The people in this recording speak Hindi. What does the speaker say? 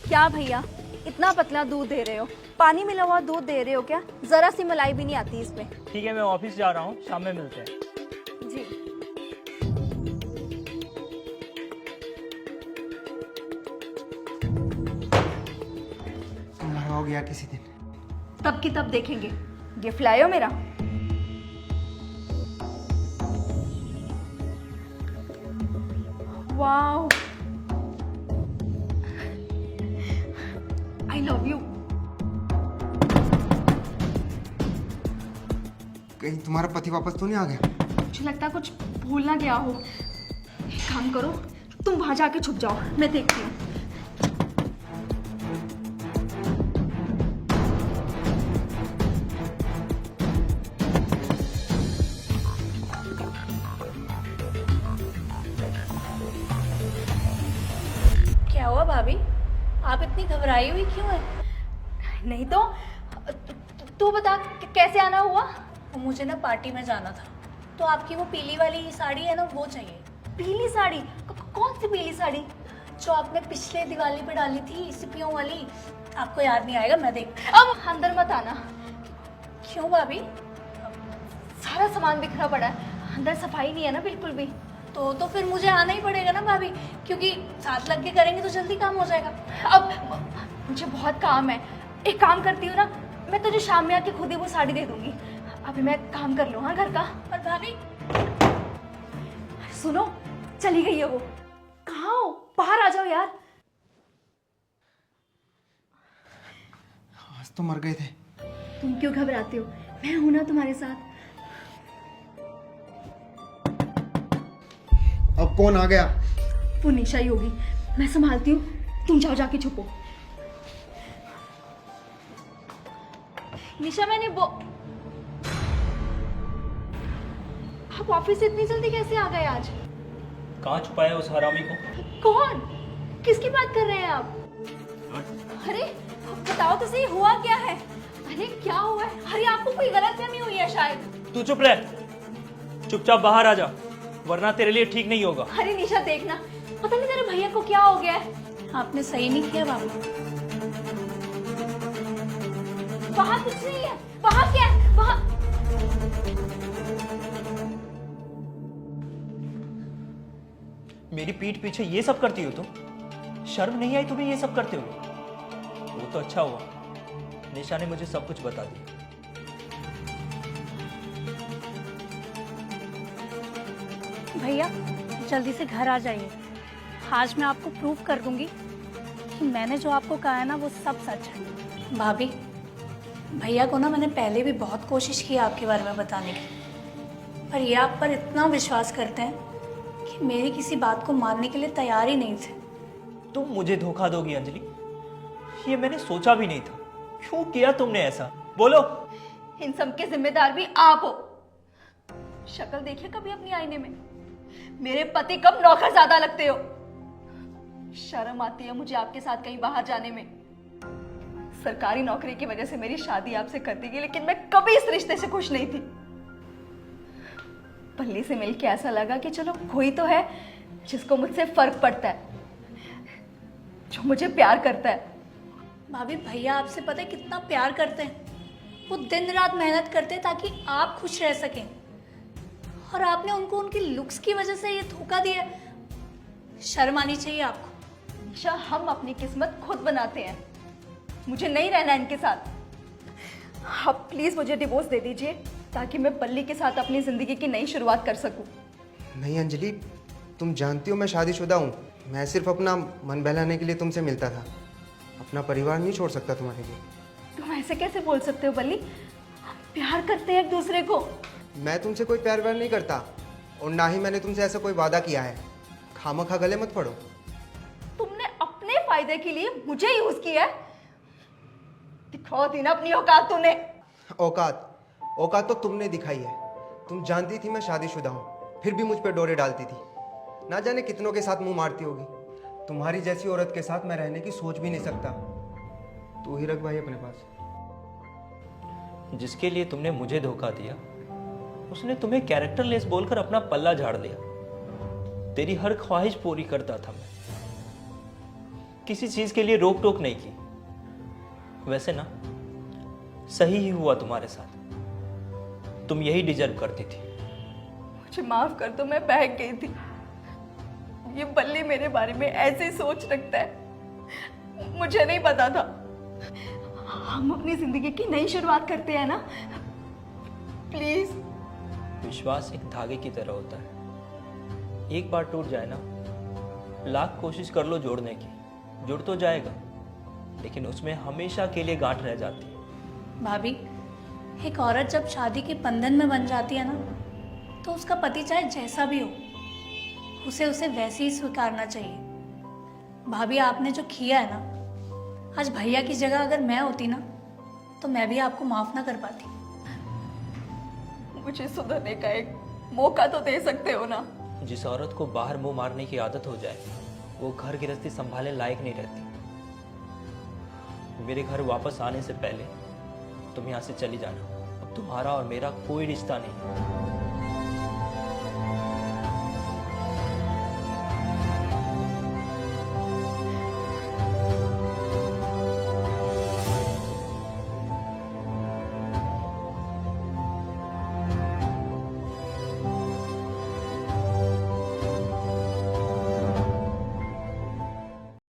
क्या भैया, इतना पतला दूध दे रहे हो? पानी मिला हुआ दूध दे रहे हो क्या? जरा सी मलाई भी नहीं आती इसमें। ठीक है, मैं ऑफिस जा रहा हूँ, शाम में मिलते हैं। जी। तुम्हारा हो गया किसी दिन। तब की तब देखेंगे। गिफ्ट लायो मेरा। Wow, I love you. कहीं तुम्हारा पति वापस तो नहीं आ गया? मुझे लगता है कुछ भूल ना गया हो। एक काम करो, तुम वहां जाके छुप जाओ, मैं देखती हूँ। क्या हुआ भाभी? आप इतनी घबराई हुई क्यों है? नहीं तो तू बता कैसे आना हुआ? वो मुझे ना पार्टी में जाना था, तो आपकी वो पीली वाली साड़ी है ना, वो चाहिए। पीली साड़ी? कौन सी पीली साड़ी? जो आपने पिछले दिवाली पे डाली थी, सिपियों वाली। आपको याद नहीं आएगा, मैं देख। अब अंदर मत आना। क्यों भाभी? सारा सामान बिखरा पड़ा है, अंदर सफाई नहीं है ना बिल्कुल भी। तो फिर मुझे आना ही पड़ेगा ना भाभी, क्योंकि साथ लग के करेंगे तो जल्दी काम हो जाएगा। अब मुझे बहुत काम है, एक काम करती हूँ ना, मैं तुझे शाम में आके खुद ही वो साड़ी दे दूंगी। अभी मैं काम कर लूँ हाँ घर का। और भाभी सुनो, चली गई है वो। कहाँ हो? बाहर आ जाओ यार। आज तो मर गए थे। तुम क्यों घबराते हो? मैं हूं ना तुम्हारे साथ। अब कौन आ गया? वो निशा ही होगी, मैं संभालती हूँ, तुम जाओ जाके छुपो। निशा मैंने वो, आप ऑफिस से इतनी जल्दी कैसे आ गए आज? कहाँ छुपाया उस हरामी को? कौन? किसकी बात कर रहे हैं आप? अरे बताओ तो सही, हुआ क्या है? अरे क्या हुआ है? अरे आपको कोई गलतफहमी हुई है शायद। तू चुप रह, चुपचाप बाहर आ जा, वरना तेरे लिए ठीक नहीं होगा। अरे निशा देखना, पता नहीं तेरे भैया को क्या हो गया है। आपने सही नहीं किया भाभी। वहां कुछ नहीं है। वहां क्या है? वहां मेरी पीठ पीछे ये सब करती हो तुम? शर्म नहीं आई तुम्हें ये सब करते हुए? वो तो अच्छा हुआ, निशा ने मुझे सब कुछ बता दिया। भैया जल्दी से घर आ जाइए। आज मैं आपको प्रूव कर दूंगी कि मैंने जो आपको कहा है ना, वो सब सच है। भाभी, भैया को ना मैंने पहले भी बहुत कोशिश की आपके बारे में बताने की, पर ये आप पर इतना विश्वास करते हैं कि मेरी किसी बात को मानने के लिए तैयार ही नहीं थे। तुम मुझे धोखा दोगी अंजलि? ये मैंने सोचा भी नहीं था। क्यों किया तुमने ऐसा? बोलो। इन सब के जिम्मेदार भी आप हो। शक्ल देखिए कभी अपनी आईने में, मेरे पति कब नौकरज़ादा लगते हो। शर्म आती है मुझे आपके साथ कहीं बाहर जाने में। सरकारी नौकरी की वजह से मेरी शादी आपसे कर दी गई, लेकिन मैं कभी इस रिश्ते से खुश नहीं थी। पल्ली से मिलके ऐसा लगा कि चलो कोई तो है जिसको मुझसे फर्क पड़ता है, जो मुझे प्यार करता है। भाभी, भैया आपसे पता है कितना प्यार करते हैं। वो दिन रात मेहनत करते हैं ताकि आप खुश रह सकें, और आपने उनको उनकी लुक्स की वजह से ये धोखा दिया। शर्म आनी चाहिए आपको। निशा, हम अपनी किस्मत खुद बनाते हैं, मुझे नहीं रहना इनके साथ। आप प्लीज मुझे डिवोर्स दे दीजिए ताकि मैं पल्ली के साथ अपनी जिंदगी की नई शुरुआत कर सकूं। नहीं अंजलि, तुम जानती हो मैं शादीशुदा हूँ। मैं सिर्फ अपना मन बहलाने के लिए तुमसे मिलता था। अपना परिवार नहीं छोड़ सकता तुम्हारे लिए। तुम ऐसे कैसे बोल सकते हो पल्ली? हम प्यार करते हैं एक दूसरे को। मैं तुमसे कोई प्यार व्यार नहीं करता, और ना ही मैंने तुमसे ऐसा कोई वादा किया है। खामखा गले मत पड़ो। तुमने अपने फायदे के लिए मुझे यूज किया है। दिखाओ दी ना अपनी औकात तूने। औकात औकात तो तुमने दिखाई है। तुम जानती थी मैं शादीशुदा हूँ, फिर भी मुझ पर डोरे डालती थी। ना जाने कितनों के साथ मुंह मारती होगी। तुम्हारी जैसी औरत के साथ मैं रहने की सोच भी नहीं सकता। तू ही रख भाई अपने पास। जिसके लिए तुमने मुझे धोखा दिया, उसने तुम्हें कैरेक्टरलेस बोलकर अपना पल्ला झाड़ दिया। तेरी हर ख्वाहिश पूरी करता था मैं, किसी चीज के लिए रोक टोक नहीं की। वैसे ना सही ही हुआ तुम्हारे साथ, तुम यही डिजर्व करती थी। मुझे माफ कर दो, मैं बहक गई थी। ये बल्ली मेरे बारे में ऐसी सोच रखता है, मुझे नहीं पता था। हम अपनी जिंदगी की नई शुरुआत करते हैं ना, प्लीज। विश्वास एक धागे की तरह होता है, एक बार टूट जाए ना, लाख कोशिश कर लो जोड़ने की, जुड़ तो जाएगा, लेकिन उसमें हमेशा के लिए गांठ रह जाती है। भाभी, एक औरत जब शादी के बंधन में बन जाती है ना, तो उसका पति चाहे जैसा भी हो, उसे वैसे ही स्वीकारना चाहिए। भाभी, आपने जो किया है ना, आज भैया की जगह अगर मैं होती ना, तो मैं भी आपको माफ ना कर पाती। मुझे सुधरने का एक मौका तो दे सकते हो ना। जिस औरत को बाहर मुंह मारने की आदत हो जाए, वो घर गृहस्थी संभालने लायक नहीं रहती। मेरे घर वापस आने से पहले तुम यहाँ से चली जाना। अब तुम्हारा और मेरा कोई रिश्ता नहीं।